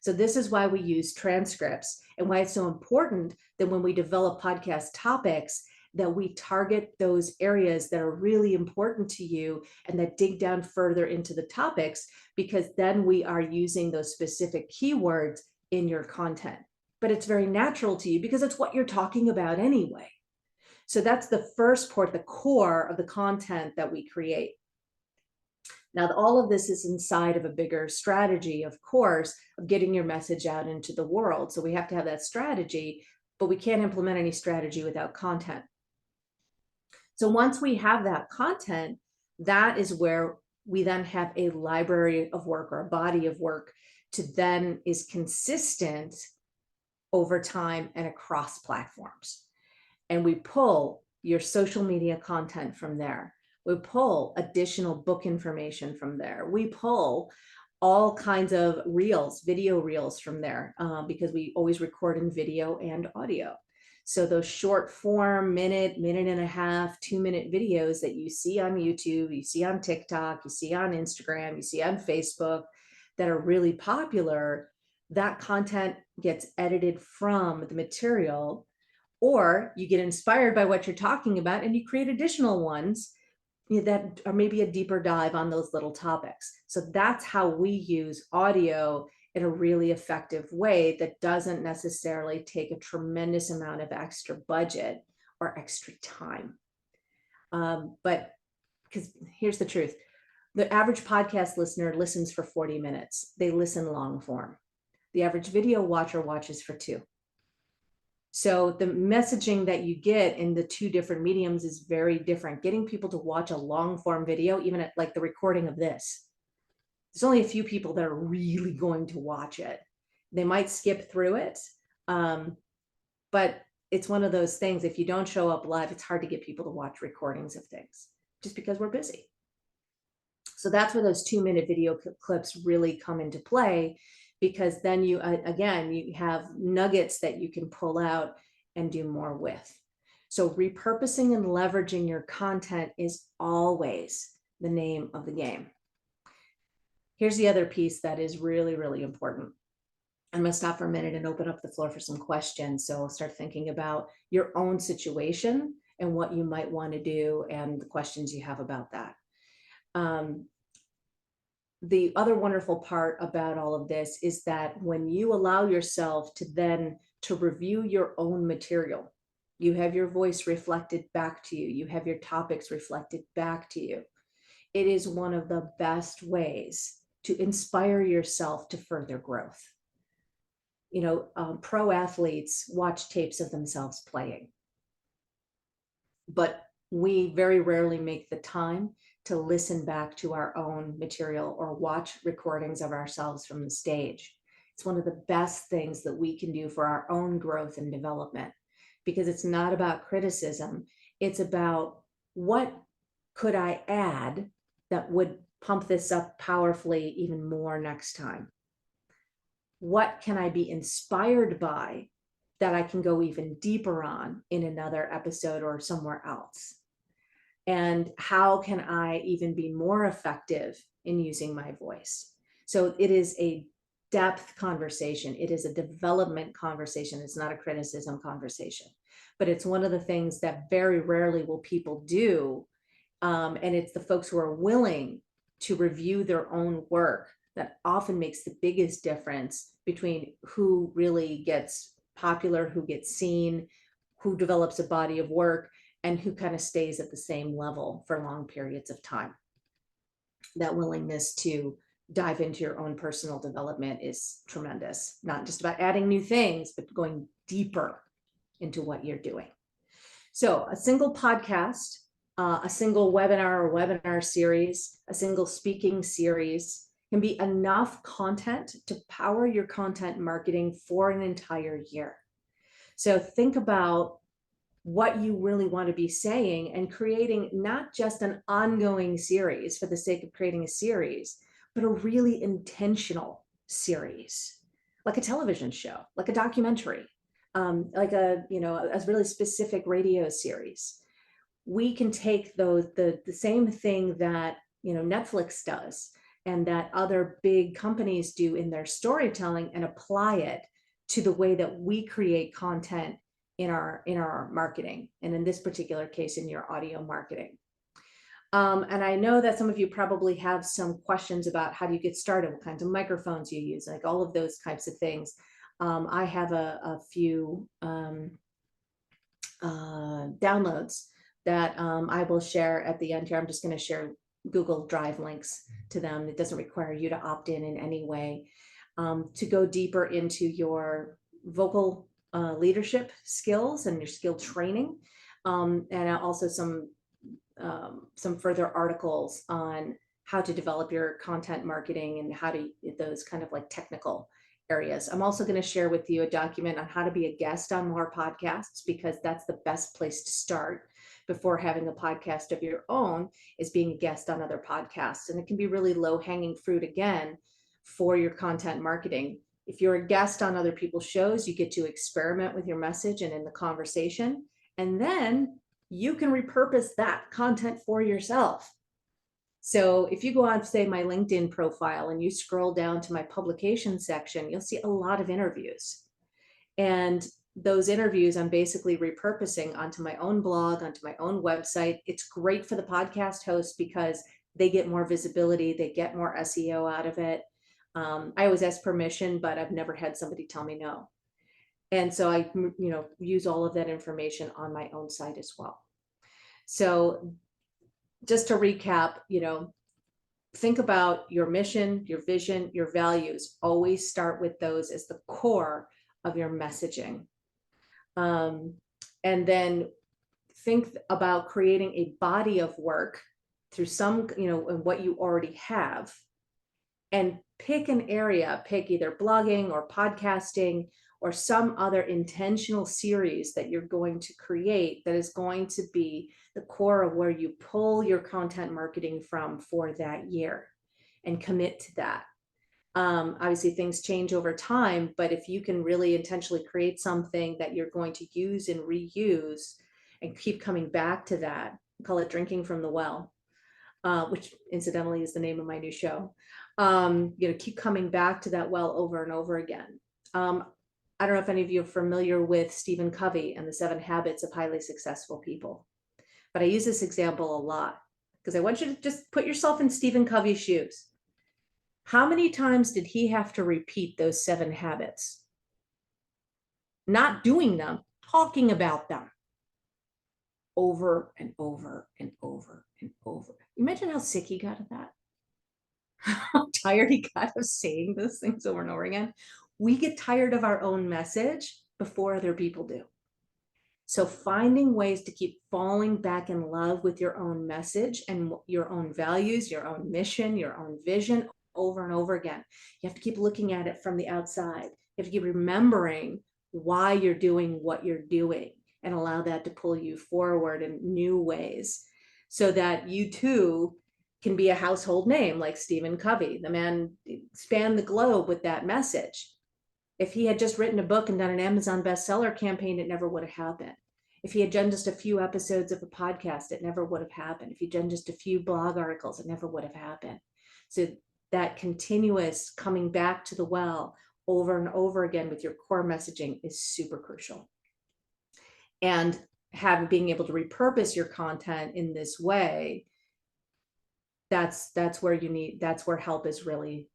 So this is why we use transcripts and why it's so important that when we develop podcast topics, that we target those areas that are really important to you and that dig down further into the topics, because then we are using those specific keywords in your content. But it's very natural to you because it's what you're talking about anyway. So that's the first part, the core of the content that we create. Now, all of this is inside of a bigger strategy, of course, of getting your message out into the world. So we have to have that strategy, but we can't implement any strategy without content. So once we have that content, that is where we then have a library of work or a body of work to then is consistent over time and across platforms. And we pull your social media content from there. We pull additional book information from there. We pull all kinds of reels, video reels from there, because we always record in video and audio. So those short form, minute and a half, 2-minute videos that you see on YouTube, you see on TikTok, you see on Instagram, you see on Facebook that are really popular, that content gets edited from the material, or you get inspired by what you're talking about and you create additional ones that are maybe a deeper dive on those little topics. So that's how we use audio in a really effective way that doesn't necessarily take a tremendous amount of extra budget or extra time. But because here's the truth, the average podcast listener listens for 40 minutes. They listen long form. The average video watcher watches for 2. So the messaging that you get in the 2 different mediums is very different. Getting people to watch a long form video, even at like the recording of this, there's only a few people that are really going to watch it. They might skip through it. But it's one of those things, if you don't show up live, it's hard to get people to watch recordings of things just because we're busy. So that's where those 2-minute video clips really come into play, because then you, again, you have nuggets that you can pull out and do more with. So repurposing and leveraging your content is always the name of the game. Here's the other piece that is really, really important. I'm going to stop for a minute and open up the floor for some questions. So start thinking about your own situation and what you might want to do and the questions you have about that. The other wonderful part about all of this is that when you allow yourself to review your own material, you have your voice reflected back to you, you have your topics reflected back to you. It is one of the best ways to inspire yourself to further growth. You know, pro athletes watch tapes of themselves playing, but we very rarely make the time to listen back to our own material or watch recordings of ourselves from the stage. It's one of the best things that we can do for our own growth and development, because it's not about criticism. It's about what could I add that would pump this up powerfully even more next time? What can I be inspired by that I can go even deeper on in another episode or somewhere else? And how can I even be more effective in using my voice? So it is a depth conversation. It is a development conversation. It's not a criticism conversation, but it's one of the things that very rarely will people do. And it's the folks who are willing to review their own work that often makes the biggest difference between who really gets popular, who gets seen, who develops a body of work, and who kind of stays at the same level for long periods of time. That willingness to dive into your own personal development is tremendous. Not just about adding new things, but going deeper into what you're doing. So a single podcast, a single webinar or webinar series, a single speaking series can be enough content to power your content marketing for an entire year. So think about what you really want to be saying and creating not just an ongoing series for the sake of creating a series, but a really intentional series, like a television show, like a documentary, like a really specific radio series. We can take the same thing that Netflix does and that other big companies do in their storytelling and apply it to the way that we create content in our marketing, and in this particular case, in your audio marketing. And I know that some of you probably have some questions about how do you get started, what kinds of microphones you use, like all of those types of things. I have a few downloads that I will share at the end here. I'm just going to share Google Drive links to them. It doesn't require you to opt in any way, to go deeper into your vocal leadership skills and your skill training, and also some further articles on how to develop your content marketing and how to those kind of like technical areas. I'm also going to share with you a document on how to be a guest on more podcasts, because that's the best place to start before having a podcast of your own, is being a guest on other podcasts. And it can be really low hanging fruit again for your content marketing. If you're a guest on other people's shows, you get to experiment with your message and in the conversation, and then you can repurpose that content for yourself. So if you go on, say, my LinkedIn profile and you scroll down to my publication section, you'll see a lot of interviews. And those interviews I'm basically repurposing onto my own blog, onto my own website. It's great for the podcast hosts because they get more visibility, they get more SEO out of it. I always ask permission, but I've never had somebody tell me no. And so I, use all of that information on my own site as well. So just to recap, think about your mission, your vision, your values. Always start with those as the core of your messaging. And then think about creating a body of work through some, what you already have, and pick an area, pick either blogging or podcasting or some other intentional series that you're going to create that is going to be the core of where you pull your content marketing from for that year, and commit to that. Obviously things change over time, but if you can really intentionally create something that you're going to use and reuse and keep coming back to that, call it drinking from the well, which incidentally is the name of my new show. Keep coming back to that well over and over again. I don't know if any of you are familiar with Stephen Covey and the 7 Habits of Highly Successful People, but I use this example a lot because I want you to just put yourself in Stephen Covey's shoes. How many times did he have to repeat those 7 habits? Not doing them, talking about them over and over and over and over. Imagine how sick he got of that. How tired he got of saying those things over and over again. We get tired of our own message before other people do. So finding ways to keep falling back in love with your own message and your own values, your own mission, your own vision over and over again. You have to keep looking at it from the outside. You have to keep remembering why you're doing what you're doing and allow that to pull you forward in new ways so that you too can be a household name like Stephen Covey. The man spanned the globe with that message. If he had just written a book and done an Amazon bestseller campaign, it never would have happened. If he had done just a few episodes of a podcast, it never would have happened. If he'd done just a few blog articles, it never would have happened. So that continuous coming back to the well over and over again with your core messaging is super crucial. And being able to repurpose your content in this way, that's where help is really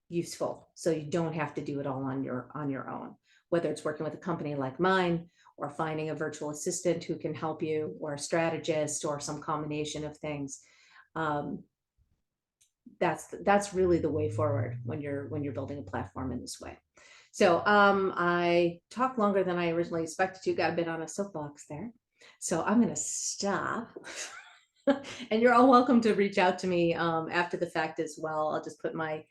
useful. So you don't have to do it all on your own, whether it's working with a company like mine or finding a virtual assistant who can help you, or a strategist, or some combination of things. That's really the way forward when you're building a platform in this way. So I talked longer than I originally expected to, got a bit on a soapbox there. So I'm going to stop. And you're all welcome to reach out to me after the fact as well. I'll just put my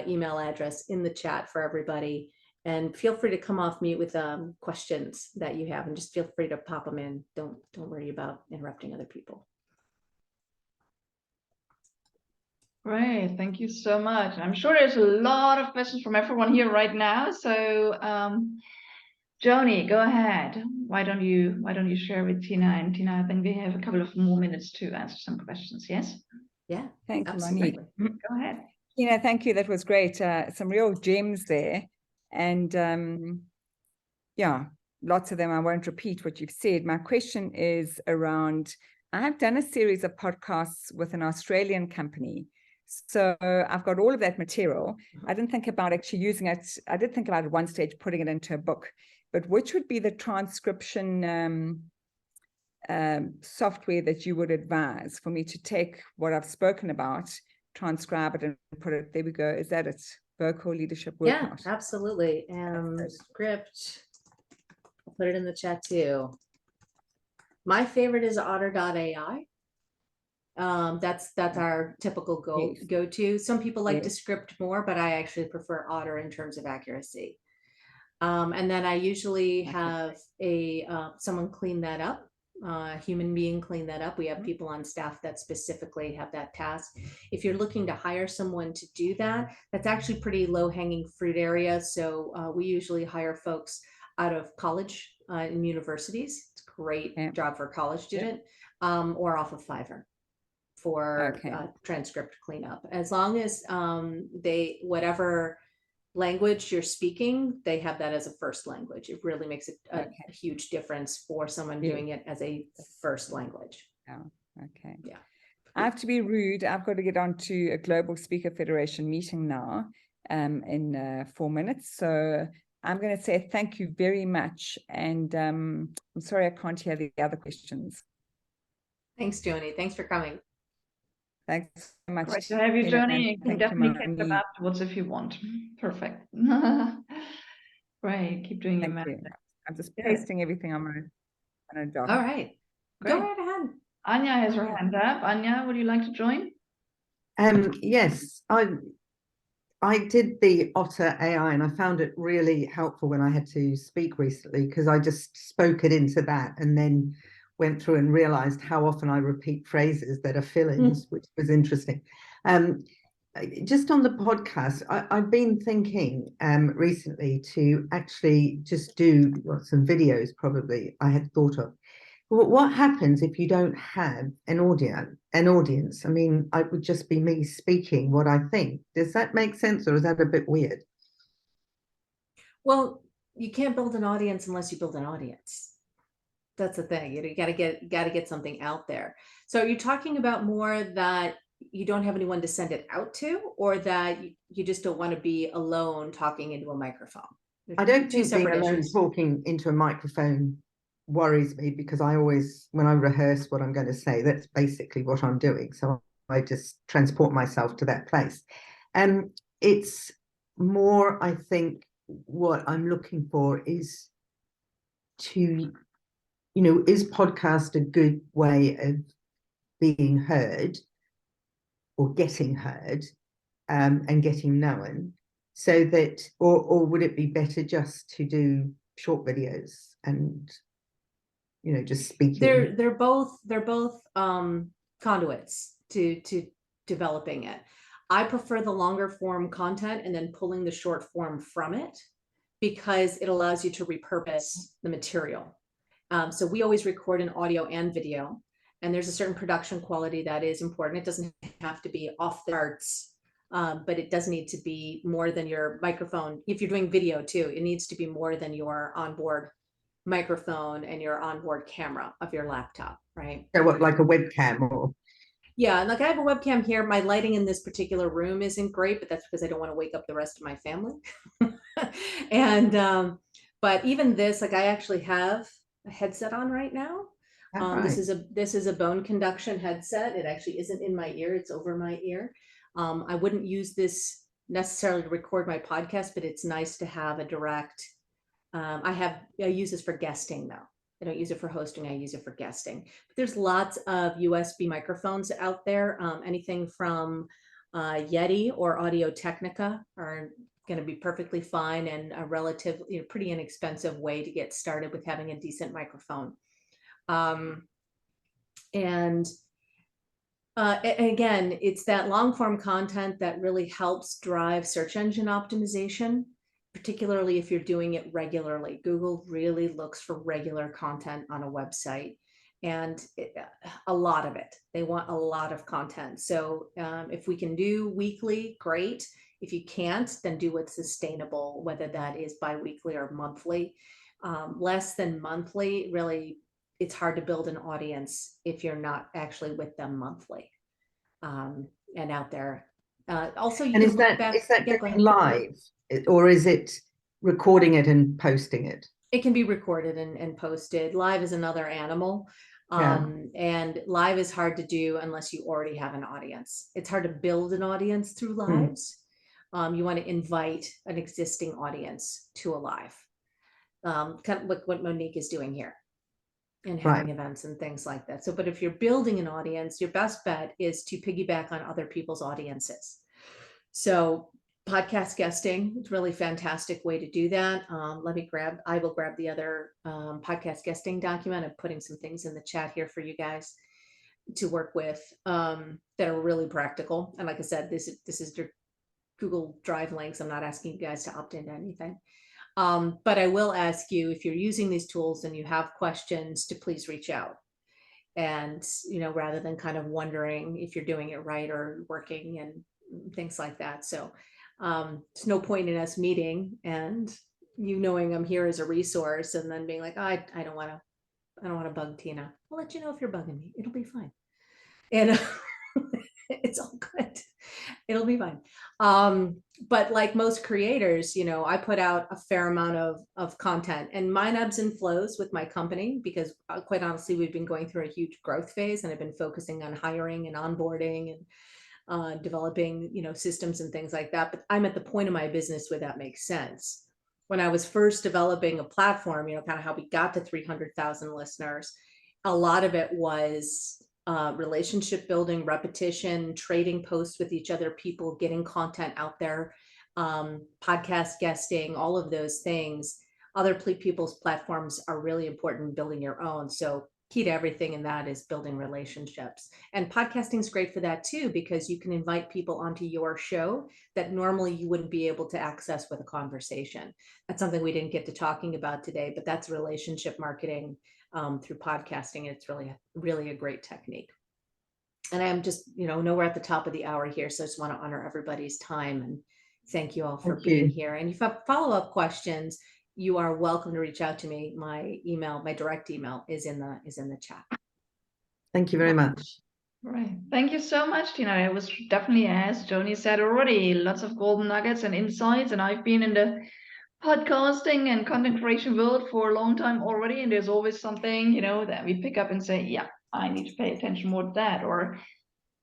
email address in the chat for everybody, and feel free to come off mute with questions that you have, and just feel free to pop them in. Don't worry about interrupting other people. Great, thank you so much. I'm sure there's a lot of questions from everyone here right now. So Joni, go ahead. Why don't you share with Tina? And Tina, I think we have a couple of more minutes to answer some questions. Yes. Yeah, Thank you, absolutely. Monique. Go ahead. Thank you. That was great. Some real gems there. And yeah, lots of them. I won't repeat what you've said. My question is around, I have done a series of podcasts with an Australian company. So I've got all of that material. I didn't think about actually using it. I did think about at one stage putting it into a book, but which would be the transcription software that you would advise for me to take what I've spoken about, transcribe it and put it, there we go. Is that it? Vocal leadership workout. Yeah, absolutely. Script, I'll put it in the chat too. My favorite is otter.ai. That's our typical go-to. Some people like to script more, but I actually prefer Otter in terms of accuracy. And then I usually have someone clean that up, a human being clean that up. We have people on staff that specifically have that task. If you're looking to hire someone to do that, that's actually pretty low-hanging fruit area. So we usually hire folks out of college and universities. It's a great job for a college student, or off of Fiverr for transcript cleanup. As long as whatever language you're speaking, they have that as a first language. It really makes a huge difference for someone doing it as a first language. Yeah. I have to be rude. I've got to get on to a Global Speaker Federation meeting now in 4 minutes. So I'm going to say thank you very much. And I'm sorry I can't hear the other questions. Thanks, Joni. Thanks for coming. Thanks so much. Great to have you, Joni. You can definitely catch up afterwards if you want. Perfect. Great. Keep doing your magic. I'm just pasting everything on a doc. All right. Great. Go right ahead. Anya has her hand up. Anya, would you like to join? Yes, I did the Otter AI and I found it really helpful when I had to speak recently, because I just spoke it into that and then went through and realized how often I repeat phrases that are fill-ins, which was interesting. Just on the podcast, I've been thinking recently to actually just do some videos, probably I had thought of. What happens if you don't have an audience? I mean, it would just be me speaking what I think. Does that make sense, or is that a bit weird? Well, you can't build an audience unless you build an audience. That's the thing. You got to get something out there. So are you talking about more that you don't have anyone to send it out to, or that you just don't want to be alone talking into a microphone? I don't think being alone talking into a microphone worries me, because I always, when I rehearse what I'm going to say, that's basically what I'm doing. So I just transport myself to that place. And it's more, I think, what I'm looking for is to, is podcast a good way of being heard or getting heard and getting known, so that, or would it be better just to do short videos and just speaking? They're both conduits to developing it. I prefer the longer form content and then pulling the short form from it, because it allows you to repurpose the material. So we always record in audio and video, and there's a certain production quality that is important. It doesn't have to be off the charts, but it does need to be more than your microphone. If you're doing video too, it needs to be more than your onboard microphone and your onboard camera of your laptop, right? So what, like a webcam? Or yeah, like I have a webcam here. My lighting in this particular room isn't great, but that's because I don't want to wake up the rest of my family. And but even this, like I actually have a headset on right now. This is a bone conduction headset. It actually isn't in my ear, it's over my ear. I wouldn't use this necessarily to record my podcast, but it's nice to have a direct. I use this for guesting though. I don't use it for hosting, I use it for guesting. But there's lots of USB microphones out there. Anything from Yeti or Audio Technica are going to be perfectly fine, and a relatively pretty inexpensive way to get started with having a decent microphone. And again, it's that long form content that really helps drive search engine optimization, particularly if you're doing it regularly. Google really looks for regular content on a website. and a lot of it. They want a lot of content. So if we can do weekly, great. If you can't, then do what's sustainable, whether that is bi-weekly or monthly. Less than monthly, really, it's hard to build an audience if you're not actually with them monthly and out there. Also, you And can is look that back. is that Yeah, go going ahead. live, or is it recording it and posting it? It can be recorded and posted. Live is another animal. Yeah. And live is hard to do unless you already have an audience. It's hard to build an audience through lives. You want to invite an existing audience to a live, kind of like what Monique is doing here and having events and things like that. So, but if you're building an audience, your best bet is to piggyback on other people's audiences. So podcast guesting is really fantastic way to do that. I will grab the other podcast guesting document. I'm putting some things in the chat here for you guys to work with that are really practical. And like I said, this is your Google Drive links. I'm not asking you guys to opt into anything. But I will ask you, if you're using these tools and you have questions, to please reach out. And, rather than kind of wondering if you're doing it right or working and things like that. So there's no point in us meeting and you knowing I'm here as a resource and then being like, oh, I don't want to bug Tina. I'll let you know if you're bugging me. It'll be fine. And it's all good. It'll be fine. But like most creators, I put out a fair amount of content, and mine ebbs and flows with my company because quite honestly, we've been going through a huge growth phase, and I've been focusing on hiring and onboarding and developing, systems and things like that. But I'm at the point of my business where that makes sense. When I was first developing a platform, kind of how we got to 300,000 listeners, a lot of it was relationship building, repetition, trading posts with each other, people getting content out there, podcast guesting, all of those things. Other people's platforms are really important in building your own. So key to everything in that is building relationships. And podcasting is great for that too, because you can invite people onto your show that normally you wouldn't be able to access with a conversation. That's something we didn't get to talking about today, but that's relationship marketing through podcasting. It's really, really a great technique. And I'm just, know we're at the top of the hour here. So I just want to honor everybody's time and thank you all for being here. And if you have follow-up questions, you are welcome to reach out to me. My direct email is in the chat. Thank you very much. Right. Thank you so much, Tina. It was definitely, as Joni said already, lots of golden nuggets and insights. And I've been in the podcasting and content creation world for a long time already. And there's always something, that we pick up and say, yeah, I need to pay attention more to that.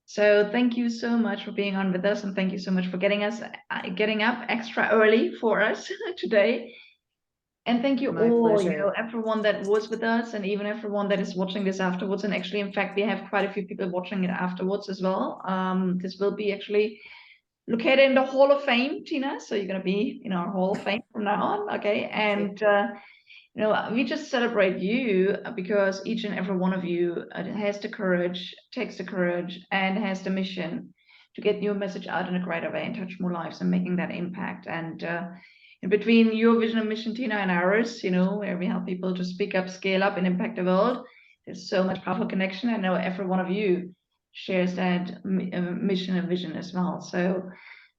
So thank you so much for being on with us. And thank you so much for getting up extra early for us today. And thank you all, everyone that was with us, and even everyone that is watching this afterwards. And actually, in fact, we have quite a few people watching it afterwards as well. This will be actually located in the Hall of Fame, Tina. So you're going to be in our Hall of Fame from now on. Okay. And, we just celebrate you because each and every one of you has the courage, takes the courage, and has the mission to get your message out in a greater way and touch more lives and making that impact. And in between your vision and mission, Tina, and ours, where we help people to speak up, scale up, and impact the world, there's so much powerful connection. I know every one of you shares that mission and vision as well. So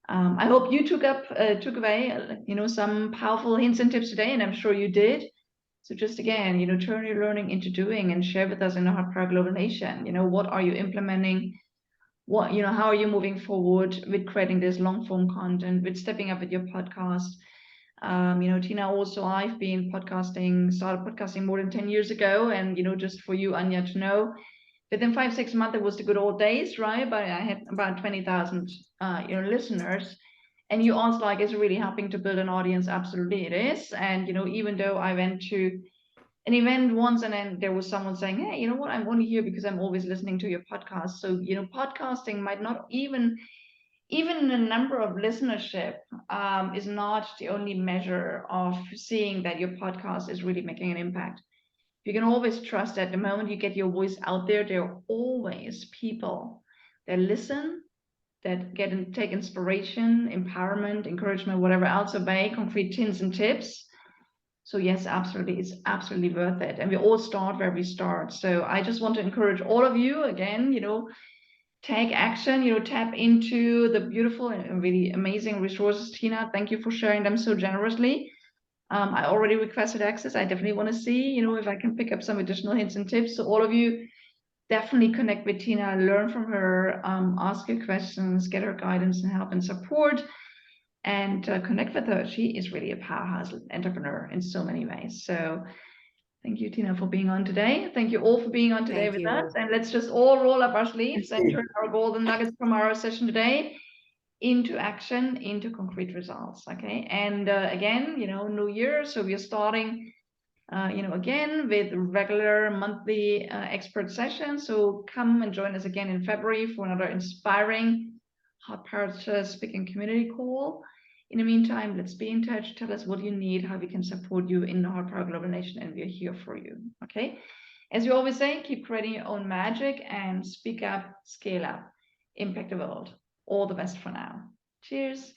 I hope you took away, some powerful hints and tips today, and I'm sure you did. So just again, turn your learning into doing and share with us in the HeartPowered Global Nation. What are you implementing? What, how are you moving forward with creating this long form content, with stepping up with your podcast? Tina, also, I've been started podcasting more than 10 years ago. And, just for you, Anya, to know, within 5-6 months, it was the good old days, right? But I had about 20,000, listeners. And you asked, like, is it really helping to build an audience? Absolutely, it is. And, even though I went to an event once and then there was someone saying, hey, you know what, I'm only here because I'm always listening to your podcast. So, podcasting might not even the number of listenership is not the only measure of seeing that your podcast is really making an impact. You can always trust that the moment you get your voice out there, there are always people that listen, that take inspiration, empowerment, encouragement, whatever else, obey concrete hints and tips. So yes, absolutely, it's absolutely worth it. And we all start where we start. So I just want to encourage all of you again, take action, tap into the beautiful and really amazing resources. Tina, thank you for sharing them so generously. I already requested access. I definitely want to see, if I can pick up some additional hints and tips. So all of you definitely connect with Tina, learn from her, ask her questions, get her guidance and help and support, and connect with her. She is really a powerhouse entrepreneur in so many ways. So thank you, Tina, for being on today. Thank you all for being on today with us. And let's just all roll up our sleeves and turn our golden nuggets from our session today into action, into concrete results. Okay. And again, new year. So we're starting, again with regular monthly expert sessions. So come and join us again in February for another inspiring HeartPowered Speaking community call. In the meantime, let's be in touch. Tell us what you need, how we can support you in the HeartPowered Global Nation, and we're here for you. Okay. As we always say, keep creating your own magic and speak up, scale up, impact the world. All the best for now. Cheers.